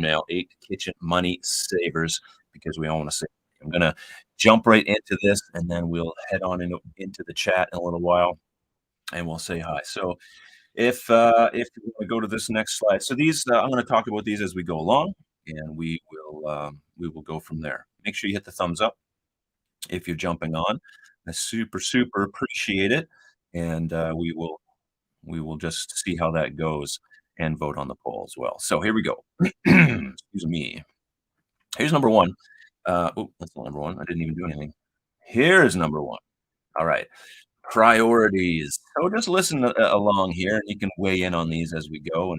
now 8 kitchen money savers because we all want to save. I'm gonna jump right into this, and then we'll head on into the chat in a little while, and we'll say hi. So if you wanna go to this next slide. So these, I'm gonna talk about these as we go along, and we will go from there. Make sure you hit the thumbs up if you're jumping on. I super, super appreciate it, and we will just see how that goes and vote on the poll as well. So here we go. Excuse me. Here's number 1. Oh, that's not number 1. I didn't even do anything. Here's number 1. All right. Priorities. So just listen along here, and you can weigh in on these as we go,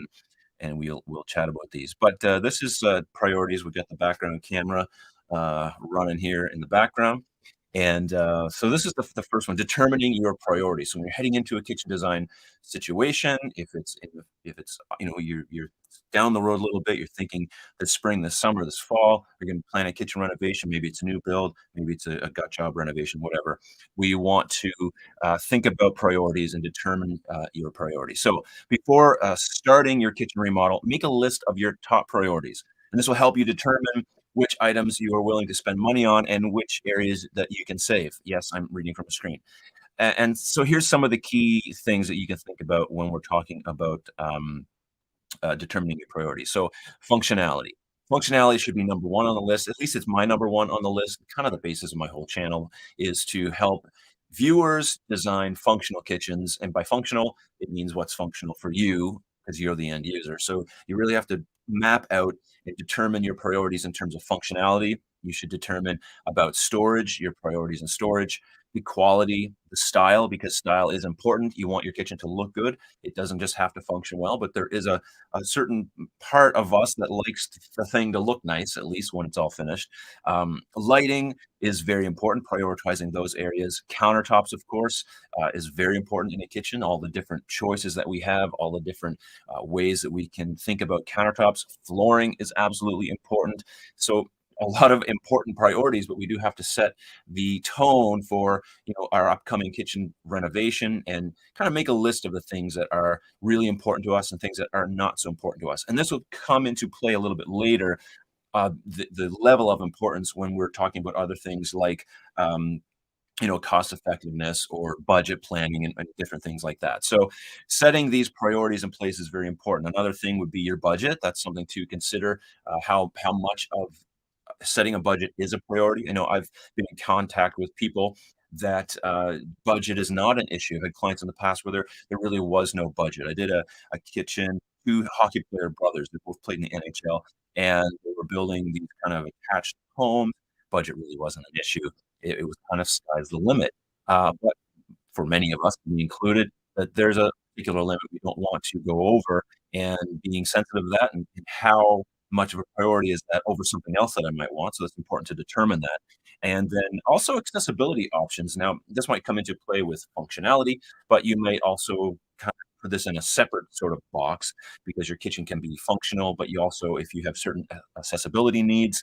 and we'll chat about these. But this is priorities. We've got the background camera running here in the background. And so this is the first one, determining your priorities. So when you're heading into a kitchen design situation, if it's you're down the road a little bit, you're thinking this spring, this summer, this fall, you're going to plan a kitchen renovation. Maybe it's a new build, maybe it's a gut job renovation, whatever. We want to think about priorities and determine your priorities. So before starting your kitchen remodel, make a list of your top priorities, and this will help you determine which items you are willing to spend money on and which areas that you can save. Yes, I'm reading from a screen. And so here's some of the key things that you can think about when we're talking about determining your priorities. So functionality. Functionality should be number 1 on the list. At least it's my number 1 on the list. Kind of the basis of my whole channel is to help viewers design functional kitchens. And by functional, it means what's functional for you because you're the end user. So you really have to map out and determine your priorities in terms of functionality. You should determine about storage, your priorities in storage, the quality, the style, because style is important. You want your kitchen to look good. It doesn't just have to function well, but there is a certain part of us that likes the thing to look nice, at least when it's all finished. Lighting is very important, prioritizing those areas. Countertops, of course, is very important in a kitchen. All the different choices that we have, all the different ways that we can think about countertops. Flooring is absolutely important. So a lot of important priorities, but we do have to set the tone for our upcoming kitchen renovation and kind of make a list of the things that are really important to us and things that are not so important to us. And this will come into play a little bit later, the level of importance when we're talking about other things like cost effectiveness or budget planning and different things like that. So setting these priorities in place is very important. Another thing would be your budget. That's something to consider. How much of setting a budget is a priority. I've been in contact with people that budget is not an issue. I've had clients in the past where there really was no budget. I did a kitchen, 2 hockey player brothers that both played in the NHL, and they were building these kind of attached homes. Budget really wasn't an issue. It was kind of sky's the limit. But for many of us, me included, that there's a particular limit we don't want to go over, and being sensitive to that and how much of a priority is that over something else that I might want. So it's important to determine that. And then also accessibility options. Now, this might come into play with functionality, but you might also kind of put this in a separate sort of box because your kitchen can be functional, but you also, if you have certain accessibility needs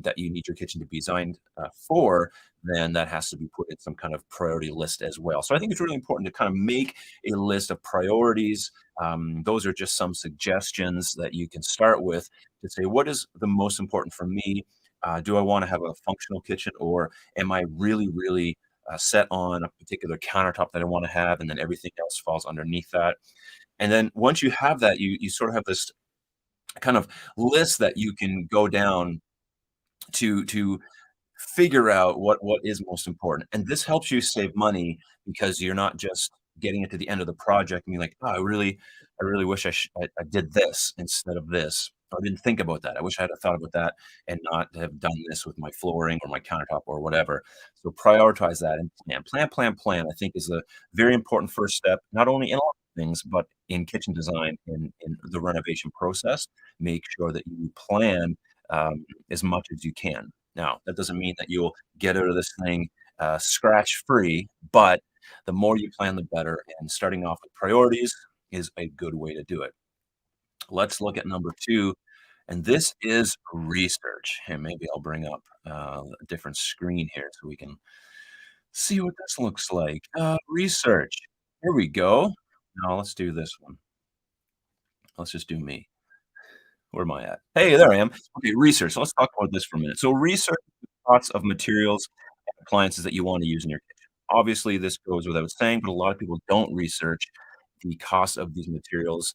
that you need your kitchen to be designed for, then that has to be put in some kind of priority list as well. So I think it's really important to kind of make a list of priorities. Those are just some suggestions that you can start with to say, what is the most important for me? Do I want to have a functional kitchen, or am I really, really set on a particular countertop that I want to have, and then everything else falls underneath that? And then once you have that, you sort of have this kind of list that you can go down to figure out what is most important, and this helps you save money because you're not just getting it to the end of the project and you're like, "Oh, I really wish I did this instead of this. I didn't think about that. I wish I had thought about that and not have done this with my flooring or my countertop or whatever." So prioritize that and plan, I think is a very important first step, not only in a lot of things, but in kitchen design, in the renovation process. Make sure that you plan, as much as you can. Now, that doesn't mean that you'll get out of this thing scratch free, but the more you plan, the better. And starting off with priorities is a good way to do it. Let's look at number 2, and this is research. And maybe I'll bring up a different screen here so we can see what this looks like. Research. Here we go. Now let's do this one. Let's just do me. Where am I at? Hey, there I am. Okay, research. So let's talk about this for a minute. So research the costs of materials and appliances that you want to use in your kitchen. Obviously, this goes without saying, but a lot of people don't research the cost of these materials.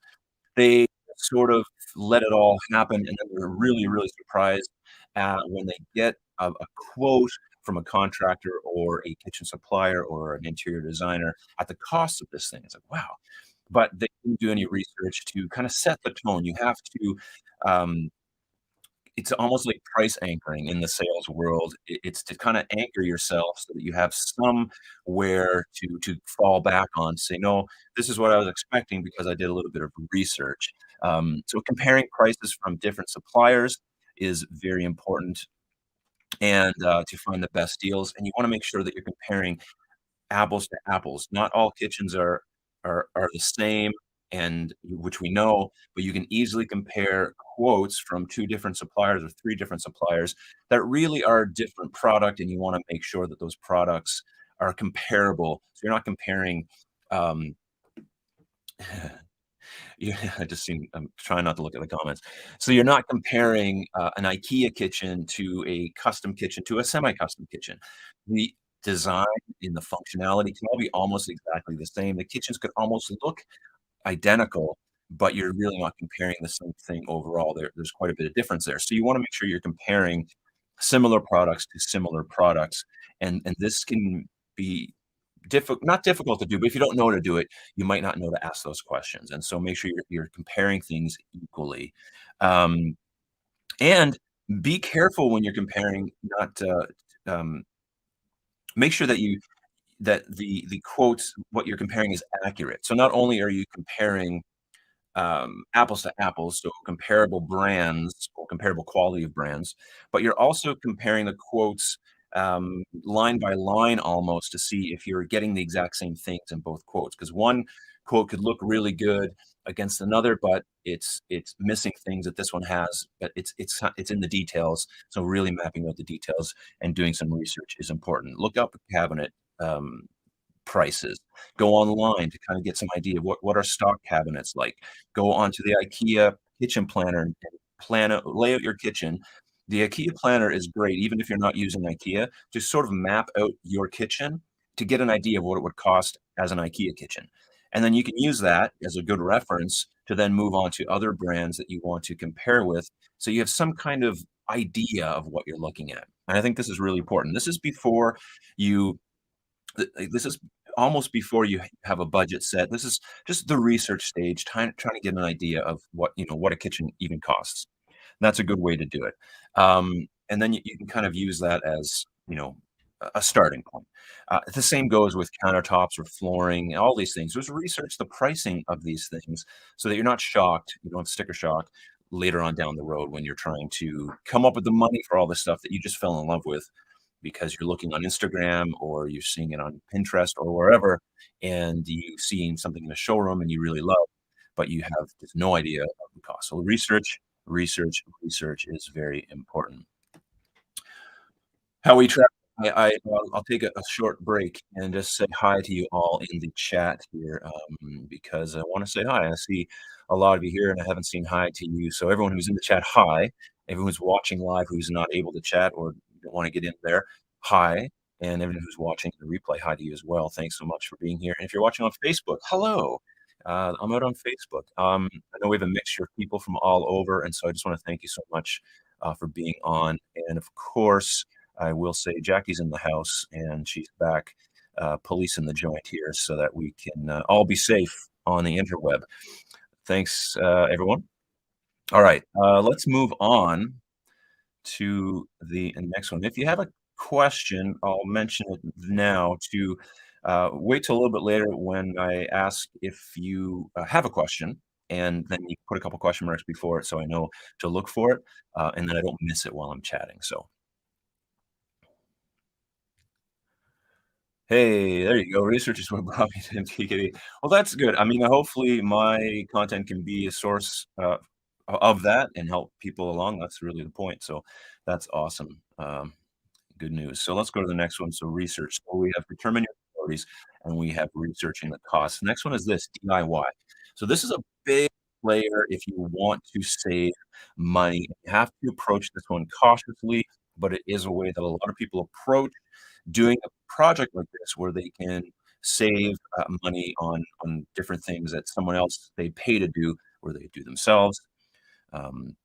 They sort of let it all happen, and then they're really, really surprised when they get a quote from a contractor or a kitchen supplier or an interior designer at the cost of this thing. It's like, wow. But they didn't do any research to kind of set the tone. You have to um, it's almost like price anchoring in the sales world. It's to kinda anchor yourself so that you have somewhere to fall back on, say, "No, this is what I was expecting because I did a little bit of research." So comparing prices from different suppliers is very important and, to find the best deals, and you wanna make sure that you're comparing apples to apples. Not all kitchens are the same, and which we know, but you can easily compare quotes from 2 different suppliers or 3 different suppliers that really are a different product, and you wanna make sure that those products are comparable. So you're not comparing, um yeah, I just seen I'm trying not to look at the comments. So you're not comparing, an IKEA kitchen to a custom kitchen to a semi-custom kitchen. The design and the functionality can all be almost exactly the same. The kitchens could almost look identical, but you're really not comparing the same thing overall. There's quite a bit of difference there. So you wanna make sure you're comparing similar products to similar products, and this can be not difficult to do, but if you don't know how to do it, you might not know to ask those questions, and so make sure you're comparing things equally. Um, and be careful when you're comparing, not, make sure that the quotes, what you're comparing is accurate. So not only are you comparing apples to apples, so comparable brands or comparable quality of brands, but you're also comparing the quotes line by line almost to see if you're getting the exact same things in both quotes. Because one quote could look really good against another, but it's missing things that this one has, but it's in the details. So really mapping out the details and doing some research is important. Look up a cabinet. Prices. Go online to kinda get some idea of what are stock cabinets like. Go onto the IKEA kitchen planner and plan out lay out your kitchen. The IKEA planner is great, even if you're not using IKEA, just sort of map out your kitchen to get an idea of what it would cost as an IKEA kitchen. And then you can use that as a good reference to then move on to other brands that you want to compare with, so you have some kind of idea of what you're looking at. And I think this is really important. This is before you this is almost before you have a budget set. This is just the research stage, trying to get an idea of what, what a kitchen even costs. And that's a good way to do it. And then you can kind of use that as, a starting point. The same goes with countertops or flooring, all these things. Just research the pricing of these things so that you're not shocked. You don't have sticker shock later on down the road when you're trying to come up with the money for all the stuff that you just fell in love with because you're looking on Instagram or you're seeing it on Pinterest or wherever, and you've seen something in a showroom and you really love, but you have just no idea of the cost. So research, research, research is very important. How we travel. I'll take a short break and just say hi to you all in the chat here, because I wanna say hi. I see a lot of you here, and I haven't seen hi to you. So everyone who's in the chat, hi. Everyone who's watching live who's not able to chat or don't wanna get in there, hi. And everyone who's watching the replay, hi to you as well. Thanks so much for being here. And if you're watching on Facebook, hello. I'm out on Facebook. I know we have a mixture of people from all over, and so I just wanna thank you so much, for being on. And of course, I will say Jackie's in the house and she's back policing the joint here so that we can all be safe on the interweb. Thanks, everyone. All right, let's move on to the next one. If you have a question, I'll mention it now to wait till a little bit later when I ask if you have a question. And then you put a couple question marks before it so I know to look for it, and then I don't miss it while I'm chatting. So hey, there you go. Research is what brought me to MTKD. Well, that's good. I mean, hopefully my content can be a source of that and help people along. That's really the point. So that's awesome. Good news. So let's go to the next one. So research. So we have determine your priorities and we have researching the costs. The next one is this DIY. So this is a big player if you want to save money. You have to approach this one cautiously, but it is a way that a lot of people approach doing a project like this where they can save money on different things that someone else they pay to do or they do themselves. Um,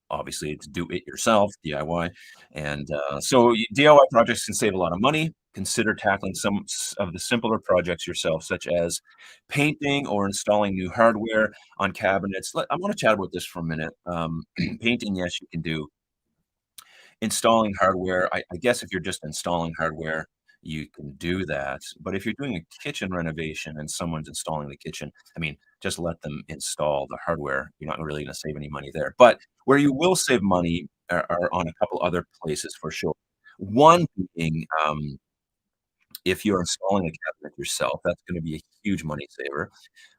Obviously, it's do it yourself, DIY. And so DIY projects can save a lot of money. Consider tackling of the simpler projects yourself, such as painting or installing new hardware on cabinets. I want to chat about this for a minute. Painting, yes, you can do. Installing hardware, I guess if you're just installing hardware, you can do that, but if you're doing a kitchen renovation and someone's installing the kitchen, I mean, just let them install the hardware. You're not really gonna save any money there, but where you will save money are on a couple other places for sure. One being, if you're installing a cabinet yourself, that's gonna be a huge money saver.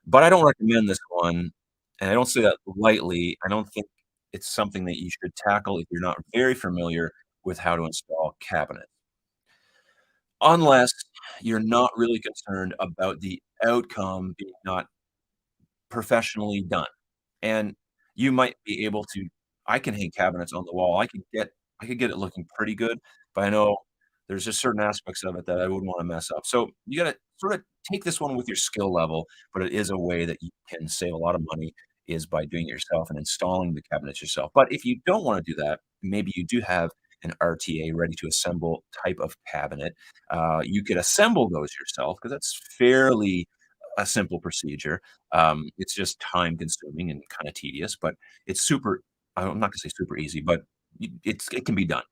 But I don't recommend this one, and I don't say that lightly. I don't think it's something that you should tackle if you're not very familiar with how to install cabinets, unless you're not really concerned about the outcome being not professionally done. And you might be able to I can hang cabinets on the wall. I could get it looking pretty good, but I know there's just certain aspects of it that I wouldn't wanna mess up. So, you gotta sorta take this one with your skill level, but it is a way that you can save a lot of money is by doing it yourself and installing the cabinets yourself. But if you don't wanna do that, maybe you do have an RTA, ready to assemble type of cabinet, you could assemble those yourself because that's fairly a simple procedure. It's just time consuming and kind of tedious, but it's super I'm not gonna say super easy, but it can be done.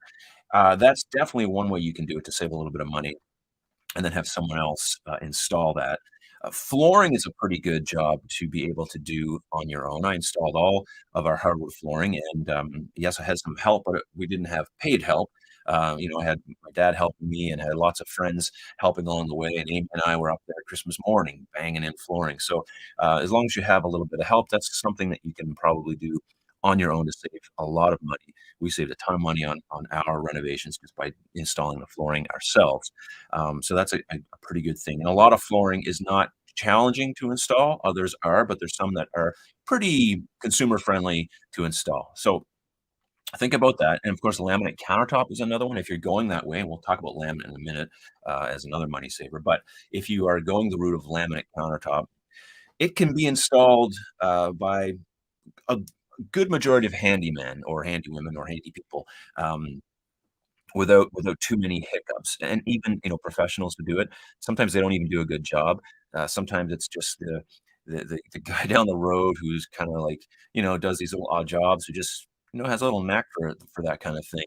That's definitely one way you can do it to save a little bit of money and then have someone else install that. Flooring is a pretty good job to be able to do on your own. I installed all of our hardwood flooring, and yes, I had some help, but we didn't have paid help. I had my dad helping me, and had lots of friends helping along the way. And Amy and I were up there Christmas morning, banging in flooring. So as long as you have a little bit of help, that's something that you can probably do on your own to save a lot of money. We saved a ton of money on our renovations just by installing the flooring ourselves. So that's a pretty good thing. And a lot of flooring is not challenging to install. Others are, but there's some that are pretty consumer friendly to install. So think about that. And of course, laminate countertop is another one. If you're going that way, and we'll talk about laminate in a minute as another money saver. But if you are going the route of laminate countertop, it can be installed by a good majority of handymen or handywomen or handy people. Without too many hiccups, and even, professionals who do it, sometimes they don't even do a good job. Sometimes it's just the guy down the road who's kinda like, does these little odd jobs, who just, has a little knack for that kind of thing,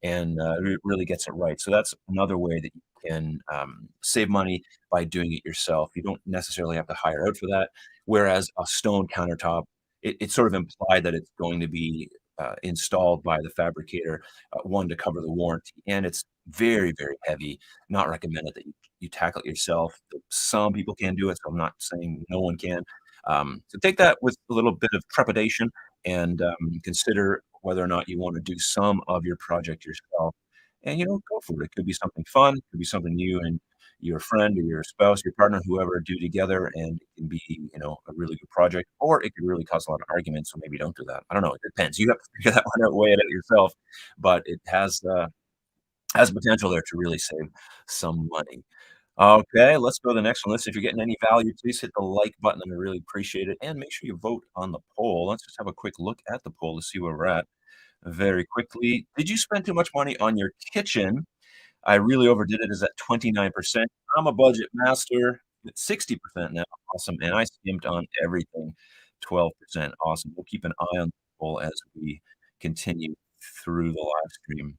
and, really gets it right. So that's another way that you can, save money by doing it yourself. You don't necessarily have to hire out for that, whereas a stone countertop, it's sort of implied that it's going to be, installed by the fabricator, one, to cover the warranty, and it's very, very heavy, not recommended that you tackle it yourself. Some people can do it, so I'm not saying no one can. So take that with a little bit of trepidation and, consider whether or not you wanna do some of your project yourself, and, go for it. It could be something fun, it could be something you and your friend or your spouse, your partner, whoever do together, and it can be, a really good project, or it could really cause a lot of arguments, so maybe don't do that. I don't know, it depends. You have to figure that one out, weigh it out yourself, but it has potential there to really save some money. Okay, let's go to the next one. If you're getting any value, please hit the like button, and I really appreciate it, and make sure you vote on the poll. Let's just have a quick look at the poll to see where we're at very quickly. Did you spend too much money on your kitchen? I really overdid it is at 29%. I'm a budget master at 60% now. Awesome. And I skimped on everything, 12%. Awesome. We'll keep an eye on people as we continue through the live stream.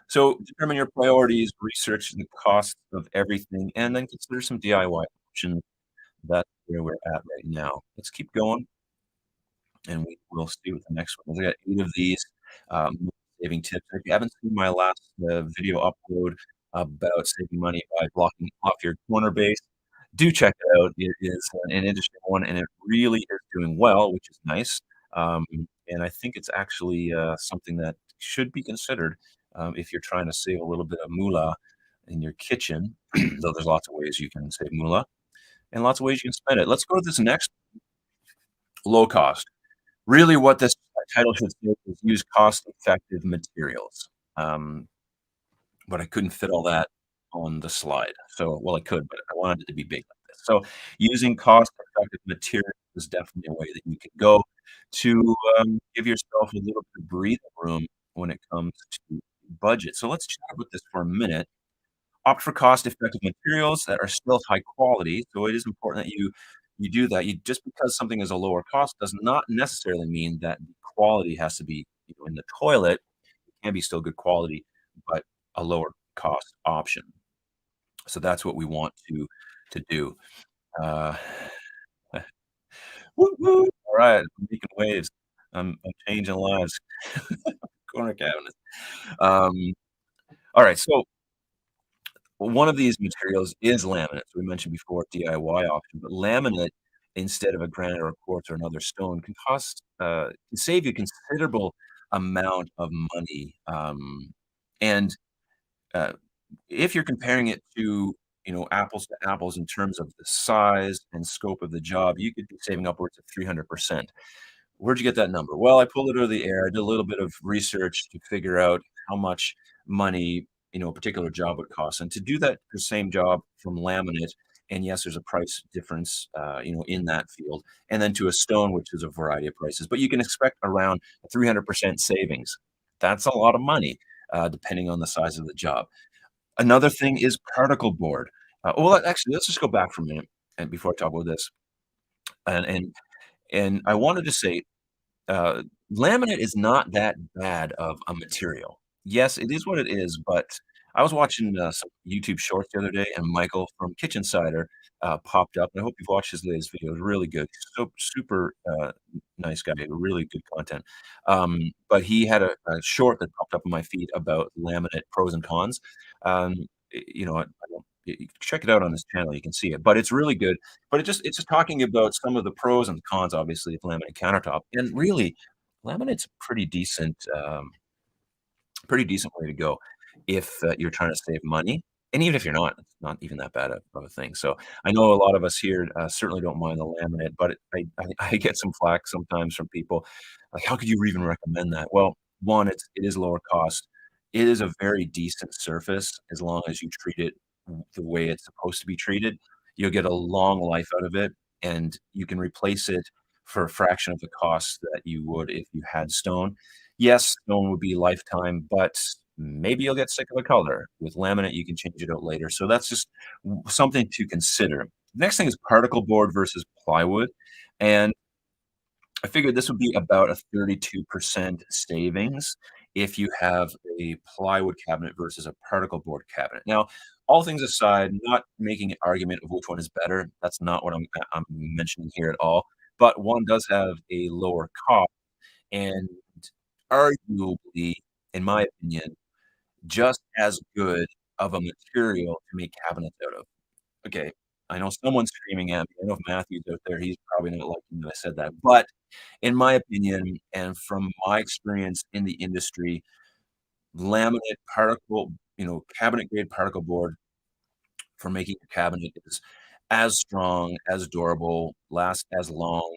So determine your priorities, research the cost of everything, and then consider some DIY options. That's where we're at right now. Let's keep going, and we will see what the next one is. I got 8 of these, saving tips. If you haven't seen my last, video upload about saving money by blocking off your corner base, do check it out. It is an interesting one, and it really is doing well, which is nice. Um, and I think it's actually, something that should be considered, if you're trying to save a little bit of moolah in your kitchen, though there's lots of ways you can save moolah and lots of ways you can spend it. Let's go to this next. Low cost. Really what this title should say is use cost-effective materials. But I couldn't fit all that on the slide. So well, I could, but I wanted it to be big like this. So using cost-effective materials is definitely a way that you can go to, give yourself a little bit of breathing room when it comes to budget. So let's chat about this for a minute. Opt for cost-effective materials that are still high quality, so it is important that you do that. You just because something is a lower cost does not necessarily mean that the quality has to be, in the toilet. It can be still good quality, but a lower cost option. So that's what we want to do. Uh, woo woo. All right, I'm making waves. I'm changing lives. Corner cabinets. Um, all right, so one of these materials is laminate. So we mentioned before DIY option, but laminate instead of a granite or a quartz or another stone can save you considerable amount of money. And uh, if you're comparing it to, apples to apples in terms of the size and scope of the job, you could be saving upwards of 300%. Where'd you get that number? Well, I pulled it out of the air. I did a little bit of research to figure out how much money, a particular job would cost. And to do that the same job from laminate, and yes, there's a price difference, in that field, and then to a stone, which is a variety of prices, but you can expect around a 300% savings. That's a lot of money, depending on the size of the job. Another thing is particle board. Well, actually, let's just go back for a minute and before I talk about this. And and and I wanted to say uh, laminate is not that bad of a material. Yes, it is what it is, but I was watching, some YouTube shorts the other day, and Michael from Kitchen Cider, popped up, and I hope you've watched his latest video, it's really good. So super, nice guy, really good content. But he had a short that popped up on my feed about laminate pros and cons. I don't you can check it out on his channel, you can see it, but it's really good. But it's just talking about some of the pros and cons, obviously, of laminate countertop, and really, laminate's a pretty decent way to go if, you're trying to save money, and even if you're not, it's not even that bad of a thing. So, I know a lot of us here, certainly don't mind the laminate, but I get some flack sometimes from people, like, "How could you even recommend that?" Well, 1, it is lower cost. It is a very decent surface as long as you treat it the way it's supposed to be treated. You'll get a long life out of it, and you can replace it for a fraction of the cost that you would if you had stone. Yes, stone would be lifetime, but maybe you'll get sick of the color. With laminate, you can change it out later. So that's just something to consider. Next thing is particle board versus plywood. And I figured this would be about a 32% savings if you have a plywood cabinet versus a particle board cabinet. Now, all things aside, not making an argument of which one is better. That's not what I'm mentioning here at all. But one does have a lower cost and arguably, in my opinion, just as good of a material to make cabinets out of. Okay, I know someone's screaming at me. I know if Matthew's out there, he's probably not liking that I said that. But in my opinion, and from my experience in the industry, laminate particle, cabinet grade particle board for making a cabinet is as strong, as durable, lasts as long,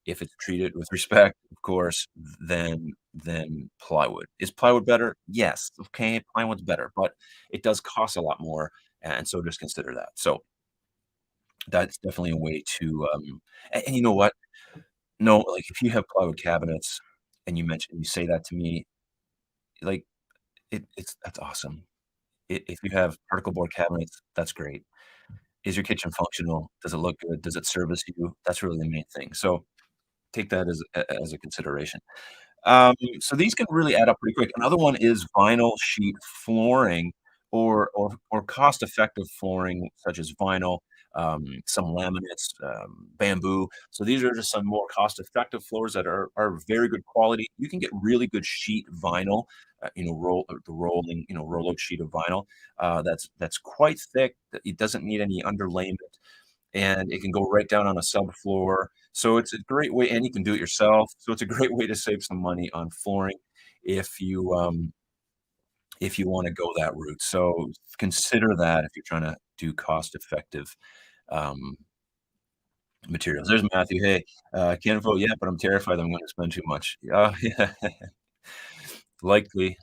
if it's treated with respect, of course, than plywood. Is plywood better? Yes, okay, plywood's better, but it does cost a lot more, and so just consider that. So, that's definitely a way to, and you know what? No, like, if you have plywood cabinets and you say that to me, like, that's awesome. If you have particle board cabinets, that's great. Is your kitchen functional? Does it look good? Does it service you? That's really the main thing. So, take that as a consideration. So these can really add up pretty quick. Another one is vinyl sheet flooring or cost-effective flooring such as vinyl, some laminates, bamboo. So these are just some more cost-effective floors that are very good quality. You can get really good sheet vinyl, the rolling, roll-out sheet of vinyl, that's quite thick. It doesn't need any underlayment and it can go right down on a subfloor. So it's a great way and you can do it yourself. So it's a great way to save some money on flooring if you wanna go that route. So consider that if you're trying to do cost effective, um, Materials. There's Matthew. Hey, can't vote yet, but I'm terrified I'm gonna spend too much. Yeah, likely.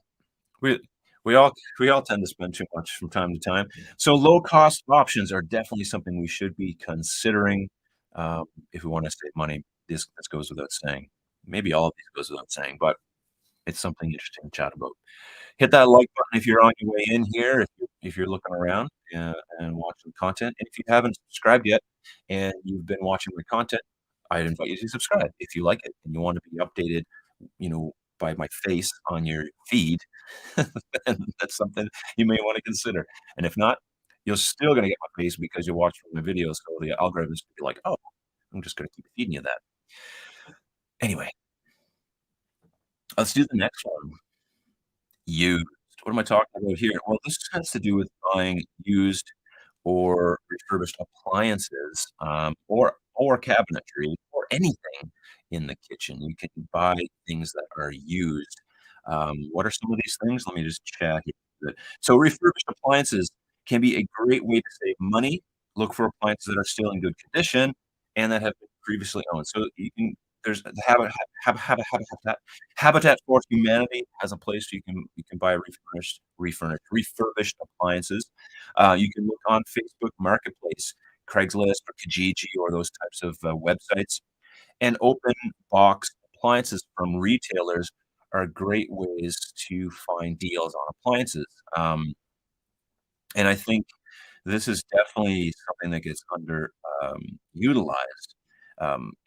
We we all we all tend to spend too much from time to time. So low cost options are definitely something we should be considering, um, if we wanna save money. This goes without saying. Maybe all of these goes without saying, but it's something interesting to chat about. Hit that like button if you're on your way in here, if you're looking around, and watching content, and if you haven't subscribed yet and you've been watching my content, I'd invite you to subscribe if you like it and you wanna be updated, by my face on your feed, then that's something you may wanna consider, and if not, you're still gonna get my face because you watch my videos, so the algorithms will be like, "Oh, I'm just gonna keep feeding you that." Anyway, let's do the next one. Used. What am I talking about here? Well, this has to do with buying used or refurbished appliances, or cabinetry or anything in the kitchen. You can buy things that are used. What are some of these things? Let me just chat here. So refurbished appliances can be a great way to save money. Look for appliances that are still in good condition and that have been previously owned. So you can there's the Habitat for Humanity has a place you can buy refurbished appliances. You can look on Facebook Marketplace, Craigslist or Kijiji or those types of, websites, and open box appliances from retailers are great ways to find deals on appliances. And I think this is definitely something that gets utilized.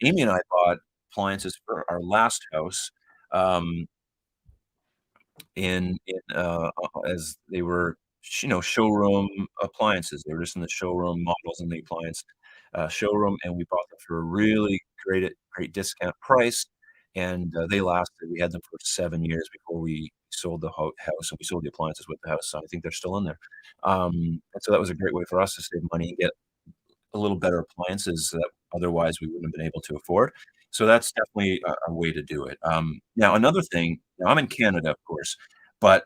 Amy and I bought appliances for our last house, um, as they were, showroom appliances. They were just in the showroom models in the appliance, showroom, and we bought them for a really great discount price, and, they lasted. We had them for 7 years before we sold the house, and we sold the appliances with the house, so I think they're still in there. And so that was a great way for us to save money and get a little better appliances that otherwise we wouldn't have been able to afford. So that's definitely a way to do it. Now another thing, now I'm in Canada, of course, but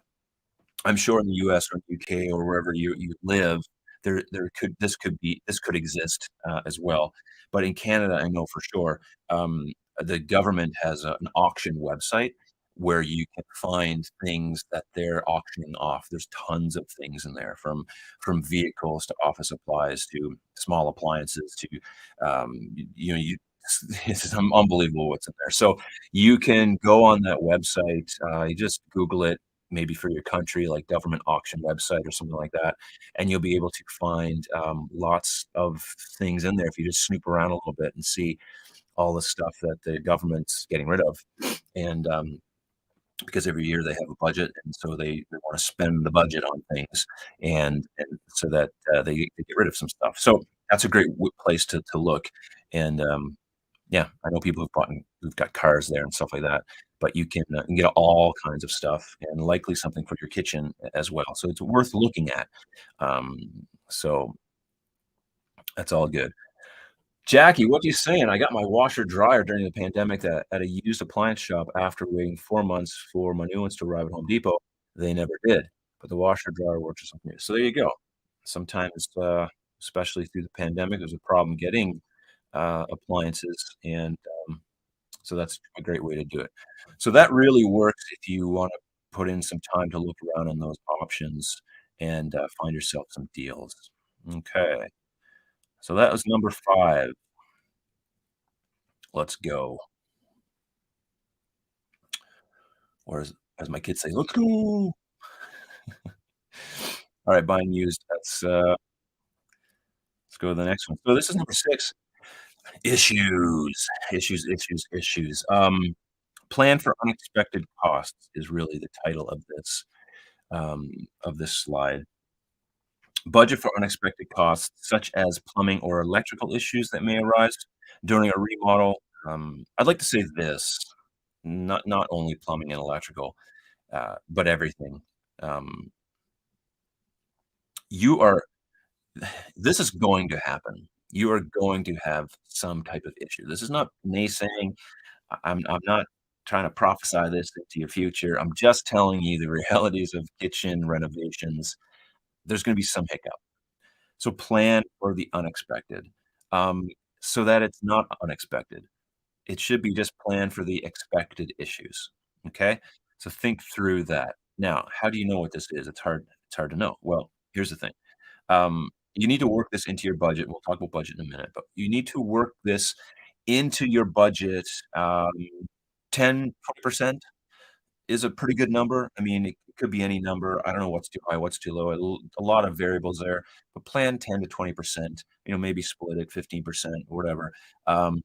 I'm sure in the US or UK or wherever you live, this could exist, as well. But in Canada, I know for sure, the government has an auction website where you can find things that they're auctioning off. There's tons of things in there from vehicles to office supplies to small appliances to, you it's unbelievable what's in there. So you can go on that website, you just Google it, maybe for your country, like government auction website or something like that, and you'll be able to find, lots of things in there if you just snoop around a little bit and see all the stuff that the government's getting rid of. And, because every year they have a budget, and so they wanna spend the budget on things and so that, they get rid of some stuff. So that's a great place to look, and, yeah, I know people who've got cars there and stuff like that, but you can get all kinds of stuff and likely something for your kitchen as well, so it's worth looking at. Um, so that's all good. Jackie, what are you saying? I got my washer dryer during the pandemic at a used appliance shop after waiting 4 months for my new ones to arrive at Home Depot. They never did, but the washer dryer works or something. So there you go. Sometimes, especially through the pandemic, there's a problem getting, appliances and, so that's a great way to do it. So that really works if you wanna put in some time to look around on those options and, find yourself some deals. Okay. So that was number 5. Let's go. Or as my kids say, "Let's go." Alright, buying used. Let's go to the next one. So this is number 6. Issues. Issues. Plan for unexpected costs is really the title of this slide. Budget for unexpected costs, such as plumbing or electrical issues that may arise during a remodel. I'd like to say this, not only plumbing and electrical, but everything. Um, you are this is going to happen. You are going to have some type of issue. This is not naysaying. I'm not trying to prophesy this into your future. I'm just telling you the realities of kitchen renovations. There's gonna be some hiccup. So plan for the unexpected. Um, so that it's not unexpected. It should be just planned for the expected issues, okay? So think through that. Now, how do you know what this is? It's hard to know. Well, here's the thing. You need to work this into your budget. We'll talk about budget in a minute, but you need to work this into your budget. 10, 20% is a pretty good number. I mean, it could be any number. I don't know what's too high, what's too low. A lot of variables there, but plan 10 to 20%, maybe split it 15% or whatever. Um,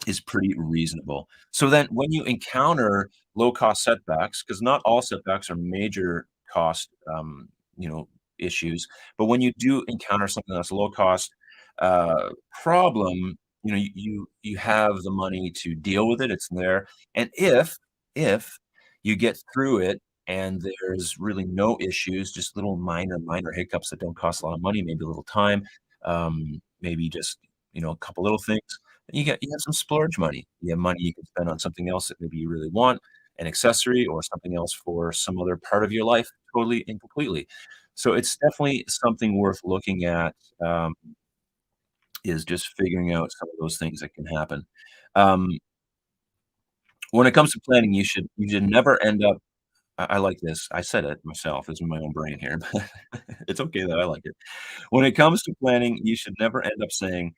is pretty reasonable. So then when you encounter low cost setbacks, because not all setbacks are major cost, you know, issues, but when you do encounter something that's low cost, problem, you have the money to deal with it, it's there, and if you get through it and there's really no issues, just little minor hiccups that don't cost a lot of money, maybe a little time, maybe just, a couple little things, you have some splurge money. You have money you can spend on something else that maybe you really want, an accessory or something else for some other part of your life, totally and completely. So it's definitely something worth looking at, is just figuring out some of those things that can happen. Um, when it comes to planning, you should never end up. I like this. I said it myself. This is my own brain here, but it's okay that I like it. When it comes to planning, you should never end up saying,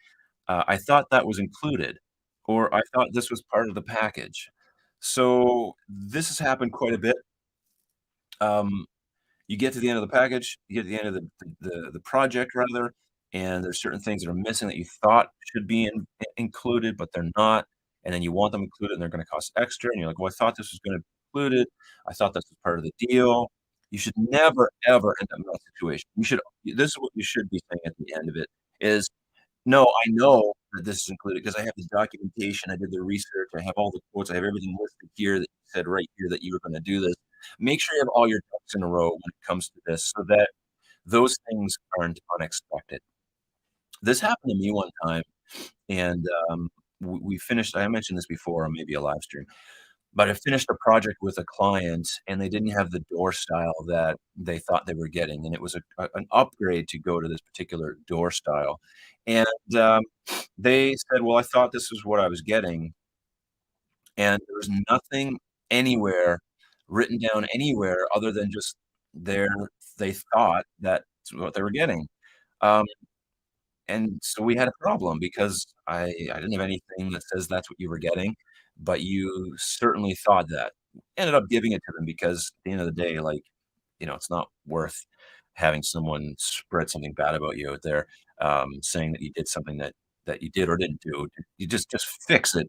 "I thought that was included," or "I thought this was part of the package." So, this has happened quite a bit. Um, you get to the end of the package, you get to the end of the project rather, and there's certain things that are missing that you thought should be included, but they're not, and then you want them included, and they're gonna cost extra, and you're like, "Well, I thought this was gonna be included. I thought this was part of the deal." You should never, ever end up in that situation. This is what you should be saying at the end of it, is, "No, I know that this is included because I have the documentation, I did the research, I have all the quotes, I have everything listed here that you said right here that you were gonna do this." Make sure you have all your ducks in a row when it comes to this so that those things aren't unexpected. This happened to me one time, and, we finished. I mentioned this before on maybe a live stream, but I finished a project with a client, and they didn't have the door style that they thought they were getting, and it was an upgrade to go to this particular door style, and, they said, "Well, I thought this was what I was getting," and there was nothing anywhere written down anywhere other than just their they thought that's what they were getting. Um, and so we had a problem because I didn't have anything that says that's what you were getting, but you certainly thought that. Ended up giving it to them because at the end of the day, like, it's not worth having someone spread something bad about you out there, saying that you did something that you did or didn't do. You just fix it,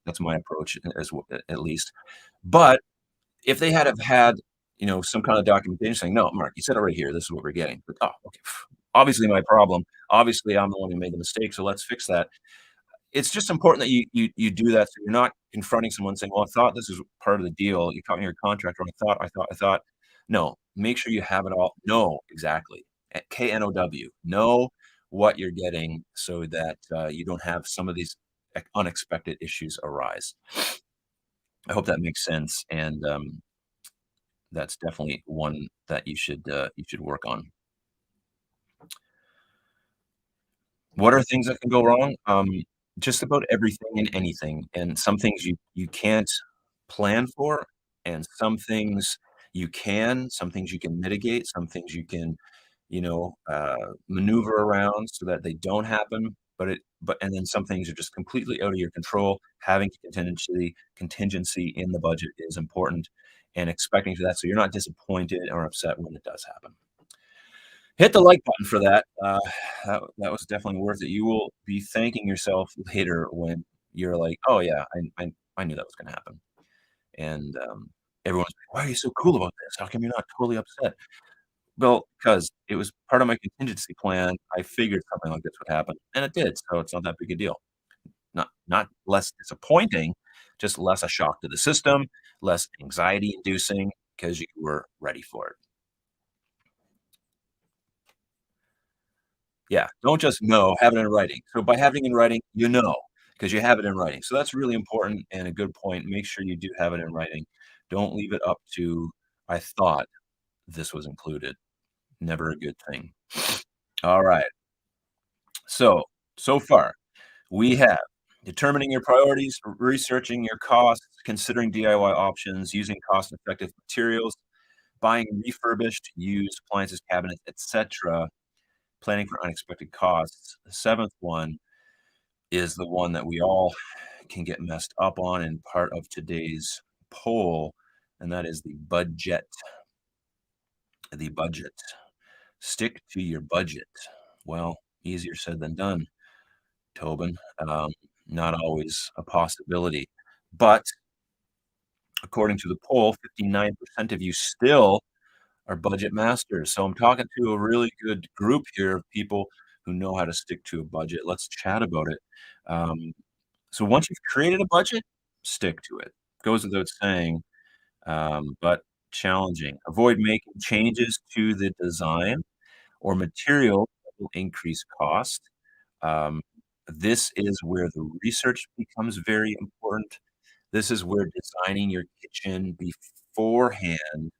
that's my approach at least. But if they had have had, some kind of documentation saying, "No, Mark, you said it right here. This is what we're getting." But, "Oh, okay. Obviously my problem. Obviously, I'm the one who made the mistake, so let's fix that." It's just important that you do that so you're not confronting someone saying, "Well, I thought this was part of the deal. You caught me your contract, or I thought." No, make sure you have it all. Know exactly. KNOW. Know what you're getting so that, you don't have some of these unexpected issues arise. I hope that makes sense, and, that's definitely one that you should work on. What are things that can go wrong? Just about everything and anything, and some things you can't plan for, and some things you can, some things you can mitigate, some things you can, maneuver around so that they don't happen, and then some things are just completely out of your control. Having contingency in the budget is important, and expecting for that so you're not disappointed or upset when it does happen. Hit the like button for that. That was definitely worth it. You will be thanking yourself later when you're like, "Oh, yeah, I knew that was gonna happen." And, everyone's like, "Why are you so cool about this? How come you're not totally upset?" Well, because it was part of my contingency plan. I figured something like this would happen, and it did, so it's not that big a deal. Not less disappointing, just less a shock to the system, less anxiety inducing because you were ready for it. Yeah, don't just know, have it in writing. So by having in writing, because you have it in writing. So that's really important and a good point. Make sure you do have it in writing. Don't leave it up to, "I thought this was included." Never a good thing. All right. So far. We have determining your priorities, researching your costs, considering DIY options, using cost-effective materials, buying refurbished, used appliances, cabinets, etc., planning for unexpected costs. The seventh one is the one that we all can get messed up on and part of today's poll, and that is the budget. The budget. Stick to your budget. Well, easier said than done, Tobin. Um, Not always a possibility. But according to the poll, 59% of you still are budget masters. So I'm talking to a really good group here of people who know how to stick to a budget. Let's chat about it. Um, so once you've created a budget, stick to it. Goes without saying, but challenging. Avoid making changes to the design or material that will increase cost. Um, this is where the research becomes very important. This is where designing your kitchen beforehand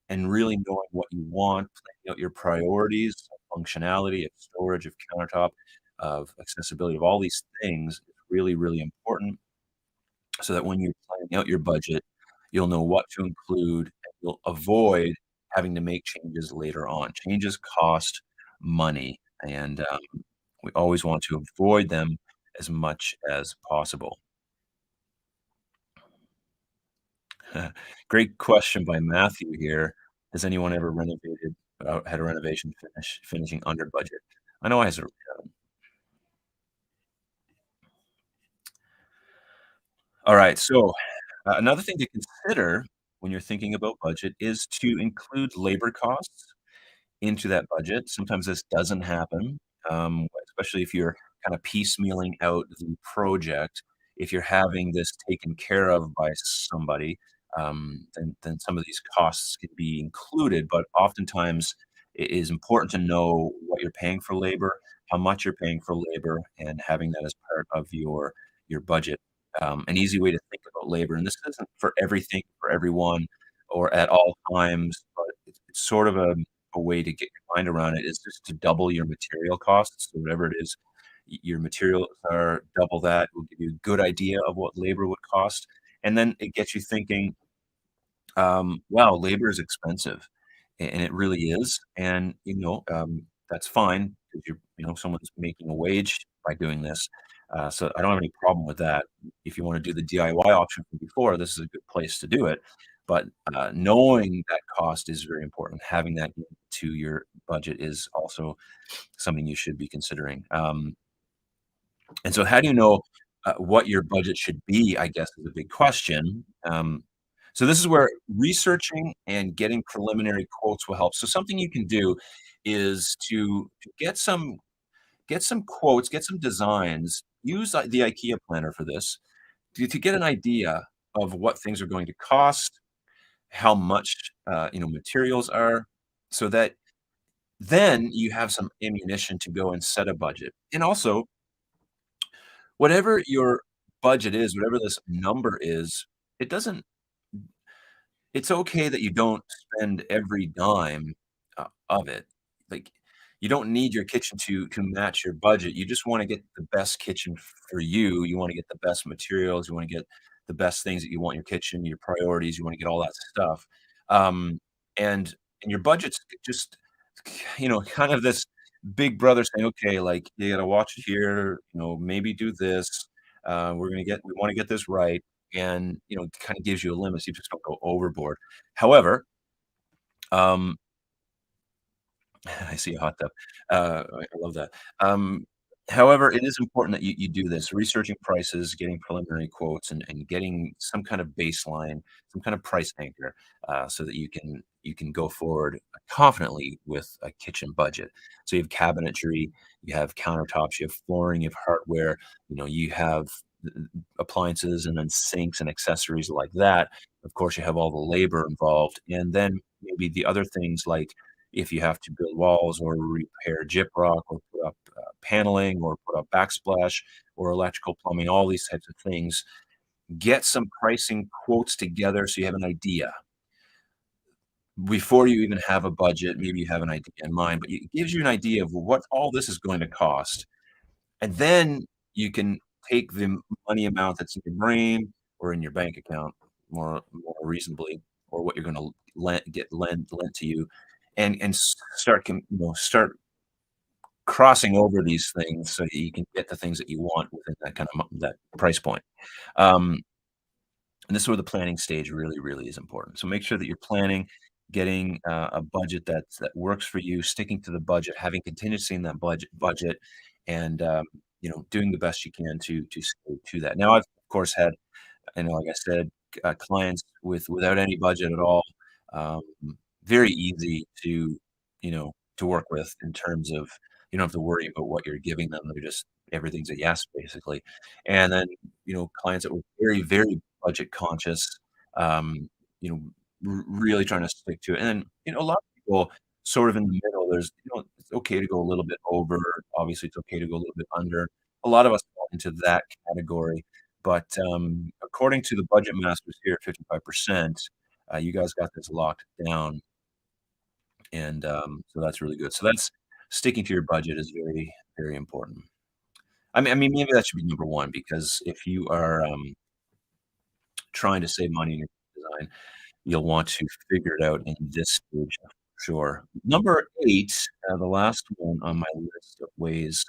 and really knowing what you want, planning out your priorities, of functionality, of storage, of countertop, of accessibility, of all these things is really, really important so that when you're planning out your budget, you'll know what to include and you'll avoid having to make changes later on. Changes cost money, and we always want to avoid them as much as possible. Great question by Matthew here. Has anyone ever renovated had a renovation finishing under budget? I know I has all right, so, another thing to consider when you're thinking about budget is to include labor costs into that budget. Sometimes this doesn't happen, especially if you're kinda piecemealing out the project. If you're having this taken care of by somebody, then some of these costs could be included, but oftentimes it is important to know what you're paying for labor, how much you're paying for labor, and having that as part of your budget. An easy way to think about labor, and this isn't for everything, for everyone, or at all times, but it's sort of a way to get your mind around it is just to double your material costs. So whatever it is, your materials are double that will give you a good idea of what labor would cost, and then it gets you thinking, wow, labor is expensive, and it really is, and, that's fine because someone's making a wage by doing this, so I don't have any problem with that. If you wanna do the DIY option from before, this is a good place to do it, but, knowing that cost is very important. Having that into your budget is also something you should be considering, and so how do you know, what your budget should be, I guess, is a big question. So this is where researching and getting preliminary quotes will help. So something you can do is to get some quotes, get some designs, use, the IKEA planner for this, to get an idea of what things are going to cost, how much, materials are, so that then you have some ammunition to go and set a budget. And also whatever your budget is, whatever this number is, it doesn't it's okay that you don't spend every dime, of it. Like, you don't need your kitchen to match your budget. You just wanna get the best kitchen for you. You wanna get the best materials. You wanna get the best things that you want in your kitchen, your priorities. You wanna get all that stuff. Um, and your budget's just, kind of this big brother saying, "Okay, like, you gotta watch it here, maybe do this. We wanna get this right." And, kinda gives you a limit so you just don't go overboard. However, um I see a hot tub. I love that. Um, However, it is important that you do this, researching prices, getting preliminary quotes, and getting some kind of baseline, some kind of price anchor, so that you can go forward confidently with a kitchen budget. So you have cabinetry, you have countertops, you have flooring, you have hardware, you have appliances and then sinks and accessories like that. Of course, you have all the labor involved, and then maybe the other things like if you have to build walls or repair gyprock or put up paneling or put up backsplash or electrical plumbing, all these types of things, get some pricing quotes together so you have an idea. Before you even have a budget, maybe you have an idea in mind, but it gives you an idea of what all this is going to cost. And then you can take the money amount that's in your brain or in your bank account more reasonably, or what you're gonna lent to you, and start start crossing over these things so that you can get the things that you want within that kind of that price point. Um, and this is where the planning stage really is important. So make sure that you're planning, getting a budget that works for you, sticking to the budget, having contingency in that budget, and doing the best you can to stay to that. Now, I've of course had, like I said, clients without any budget at all. Um, Very easy to work with in terms of you don't have to worry about what you're giving them. They're just everything's a yes, basically. And then clients that were very budget conscious, um, you know, really trying to stick to it. And then a lot of people sort of in the middle. There's it's okay to go a little bit over. Obviously, it's okay to go a little bit under. A lot of us fall into that category, but, according to the budget masters here at 55%, you guys got this locked down, and, so that's really good. So that's sticking to your budget is very important. I mean, maybe that should be number 1 because if you are, trying to save money in your design, you'll want to figure it out in this stage for sure. Number 8, the last one on my list of ways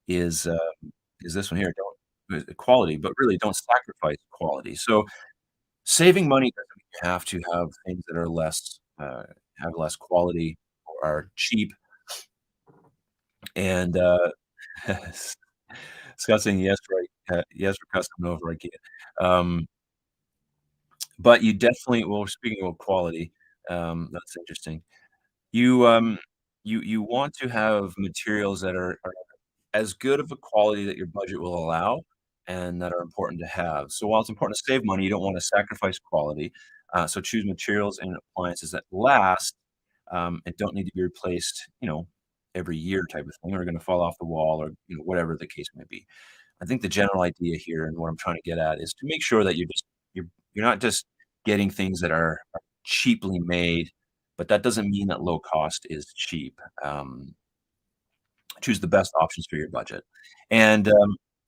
is, uh, is this one here, don't quality, but really don't sacrifice quality. So saving money doesn't mean you have to have things that are have less quality or are cheap, and, Scott saying, "Yes, right, yes for custom, no for IKEA." Um, but you definitely well, speaking of quality, that's interesting. You, you want to have materials that are as good of a quality that your budget will allow and that are important to have. So while it's important to save money, you don't wanna sacrifice quality. So choose materials and appliances that last, and don't need to be replaced, every year type of thing, or are gonna fall off the wall or, whatever the case may be. I think the general idea here and what I'm trying to get at is to make sure that you're not just getting things that are cheaply made, but that doesn't mean that low cost is cheap. Choose the best options for your budget. And,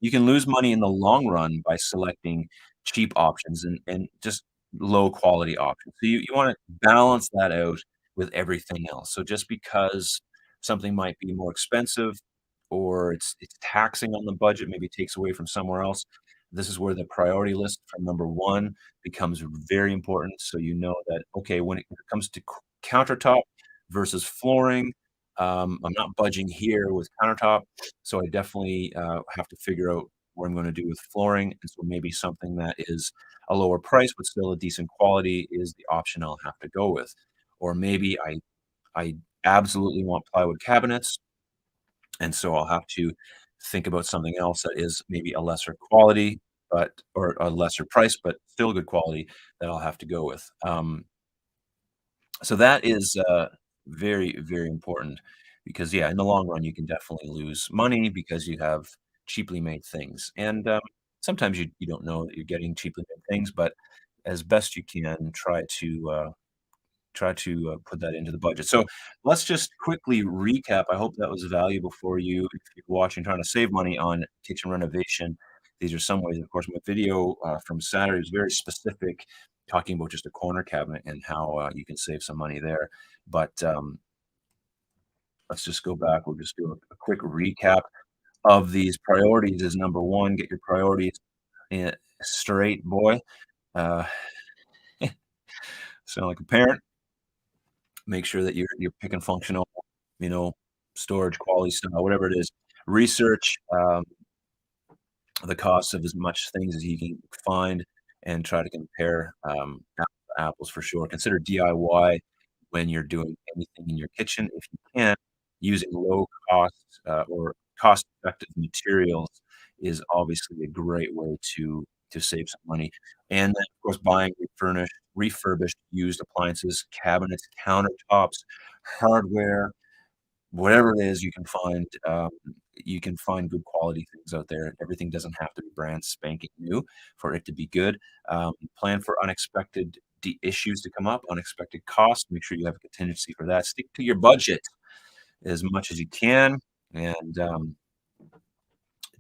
you can lose money in the long run by selecting cheap options and just low quality options. So you wanna balance that out with everything else. So just because something might be more expensive or it's taxing on the budget, maybe it takes away from somewhere else, this is where the priority list from number 1 becomes very important. So you know that, okay, when it comes to countertop versus flooring, I'm not budging here with countertop, so I definitely, have to figure out what I'm gonna do with flooring, and so maybe something that is a lower price, but still a decent quality is the option I'll have to go with. Or maybe I absolutely want plywood cabinets, and so I'll have to think about something else that is maybe a lesser quality, but or a lesser price, but still good quality that I'll have to go with. So that is, very important because, yeah, in the long run, you can definitely lose money because you have cheaply made things, and, sometimes you don't know that you're getting cheaply made things, but as best you can, try to put that into the budget. So let's just quickly recap. I hope that was valuable for you if you're watching, trying to save money on kitchen renovation. These are some ways. Of course, my video from Saturday is very specific, talking about just a corner cabinet and how you can save some money there. But let's just go back. We'll just do a quick recap of these priorities. Is number 1, get your priorities straight, boy. Uh, sound like a parent. Make sure that you're picking functional, you know, storage, quality style, whatever it is. Research, the cost of as much things as you can find and try to compare, apples to apples for sure. Consider DIY when you're doing anything in your kitchen if you can. Using low cost, or cost-effective materials is obviously a great way to save some money. And then, of course, buying refurbished used appliances, cabinets, countertops, hardware, whatever it is you can find good quality things out there. Everything doesn't have to be brand spanking new for it to be good. Plan for unexpected issues to come up, unexpected costs. Make sure you have a contingency for that. Stick to your budget as much as you can, and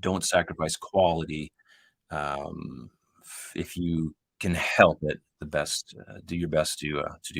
don't sacrifice quality, if you can help it, do your best to do